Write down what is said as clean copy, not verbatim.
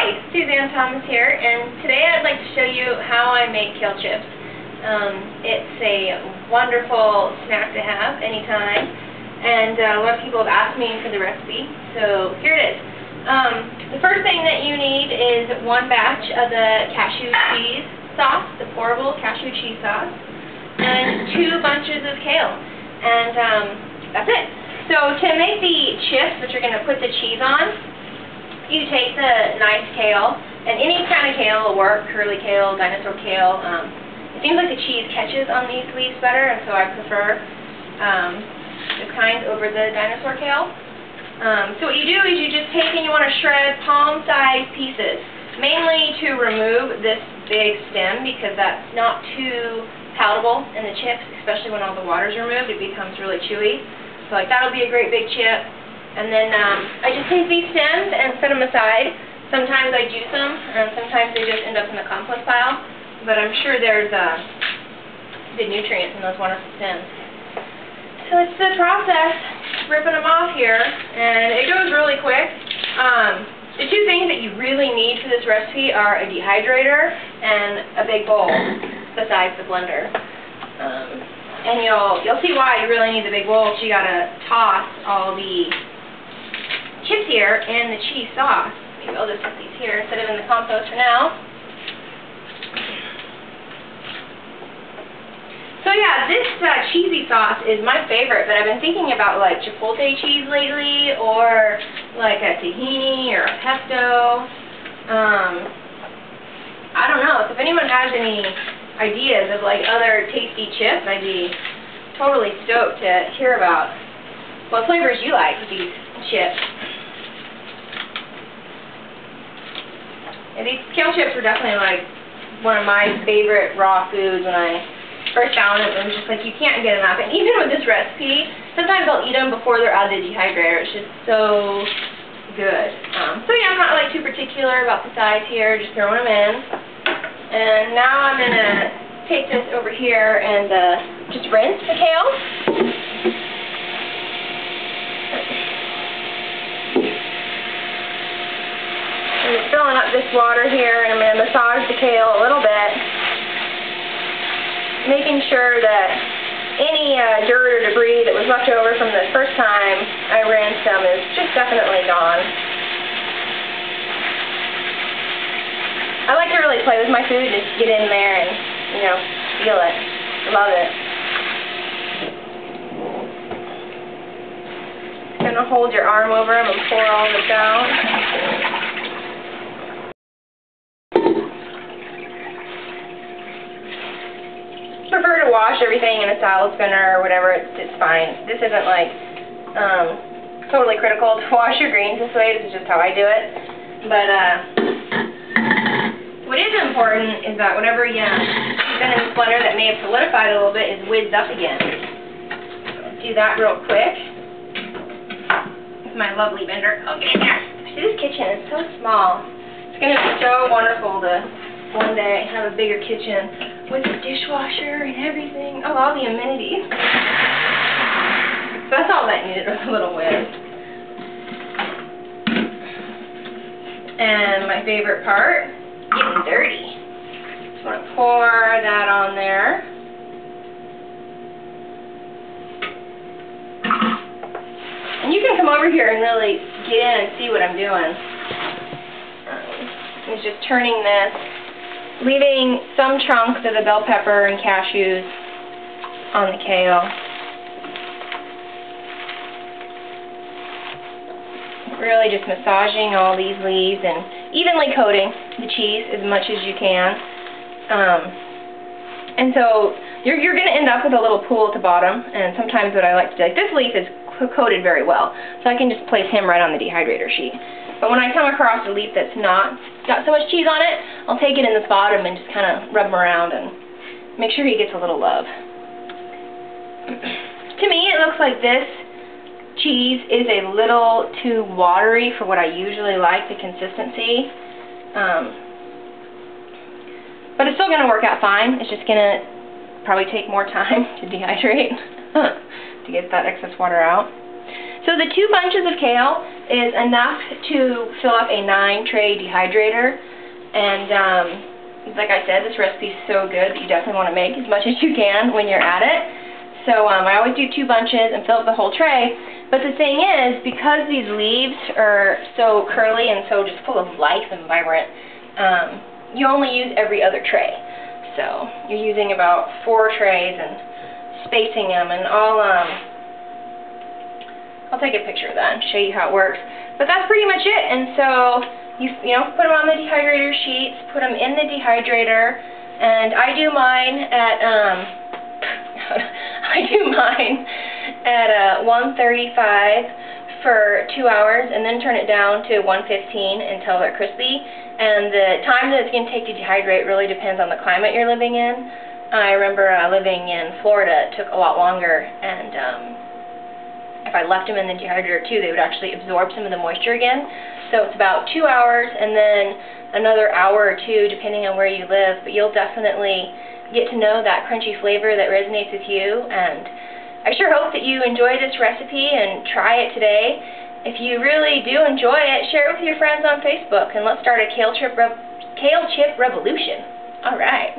Hi, Suzanne Thomas here, and today I'd like to show you how I make kale chips. It's a wonderful snack to have anytime, and a lot of people have asked me for the recipe, so here it is. The first thing that you need is one batch of the cashew cheese sauce, the pourable cashew cheese sauce, and 2 bunches of kale, and that's it. So to make the chips that you're going to put the cheese on, you take the nice kale, and any kind of kale will work, curly kale, dinosaur kale. It seems like the cheese catches on these leaves better, and so I prefer this kind over the dinosaur kale. So what you do is you just take and you want to shred palm-sized pieces, mainly to remove this big stem because that's not too palatable in the chips, especially when all the water's removed. It becomes really chewy. So like that'll be a great big chip. And then I just take these stems and set them aside. Sometimes I juice them, and sometimes they just end up in the compost pile. But I'm sure there's good nutrients in those wonderful stems. So it's the process, ripping them off here, and it goes really quick. The 2 things that you really need for this recipe are a dehydrator and a big bowl, besides the blender. And you'll see why you really need the big bowl. You gotta toss all the chips here and the cheese sauce. Maybe I'll just put these here instead of in the compost for now. So yeah, this cheesy sauce is my favorite, but I've been thinking about like chipotle cheese lately, or like a tahini or a pesto. I don't know. So if anyone has any ideas of like other tasty chips, I'd be totally stoked to hear about what flavors you like with these chips. Yeah, these kale chips were definitely like one of my favorite raw foods when I first found them. It was just like you can't get enough. And even with this recipe, sometimes I'll eat them before they're out of the dehydrator. It's just so good. So yeah, I'm not like too particular about the size here, just throwing them in. And now I'm going to take this over here and just rinse the kale. I'm just filling up this water here, and I'm going to massage the kale a little bit, making sure that any dirt or debris that was left over from the first time I rinsed them is just definitely gone. I like to really play with my food, just get in there and, you know, feel it. Love it. Just gonna hold your arm over them and pour all this out. Prefer to wash everything in a salad spinner or whatever. It's fine. This isn't like totally critical to wash your greens this way. This is just how I do it. But what is important is that whatever you've done in this blender that may have solidified a little bit is whizzed up again. Do that real quick with my lovely blender. Oh, get in there. See, this kitchen is so small. It's going to be so wonderful to one day have a bigger kitchen with a dishwasher and everything. Oh, all the amenities. So that's all that needed was a little whiz. And my favorite part, getting dirty. Just want to pour that on there. And you can come over here and really get in and see what I'm doing. I'm just turning this, leaving some chunks of the bell pepper and cashews on the kale. Really just massaging all these leaves and evenly coating the cheese as much as you can. And so you're going to end up with a little pool at the bottom, and sometimes what I like to do, like this leaf is coated very well, so I can just place him right on the dehydrator sheet. But when I come across a leaf that's not got so much cheese on it, I'll take it in this bottom and just kind of rub him around and make sure he gets a little love. To me, it looks like this cheese is a little too watery for what I usually like, the consistency. But it's still going to work out fine. It's just going to probably take more time to dehydrate to get that excess water out. So the 2 bunches of kale is enough to fill up a 9-tray dehydrator, and like I said, this recipe is so good that you definitely want to make as much as you can when you're at it. So I always do 2 bunches and fill up the whole tray. But the thing is, because these leaves are so curly and so just full of life and vibrant, you only use every other tray. So you're using about 4 trays and spacing them, and I'll take a picture of that and show you how it works. But that's pretty much it. And so you know, put them on the dehydrator sheets, put them in the dehydrator, and I do mine at 135 for 2 hours, and then turn it down to 115 until they're crispy. And the time that it's going to take to dehydrate really depends on the climate you're living in. I remember living in Florida, it took a lot longer, and if I left them in the dehydrator too, they would actually absorb some of the moisture again. So it's about 2 hours, and then another hour or 2 depending on where you live, but you'll definitely get to know that crunchy flavor that resonates with you. And I sure hope that you enjoy this recipe and try it today. If you really do enjoy it, share it with your friends on Facebook, and let's start a kale chip revolution. All right.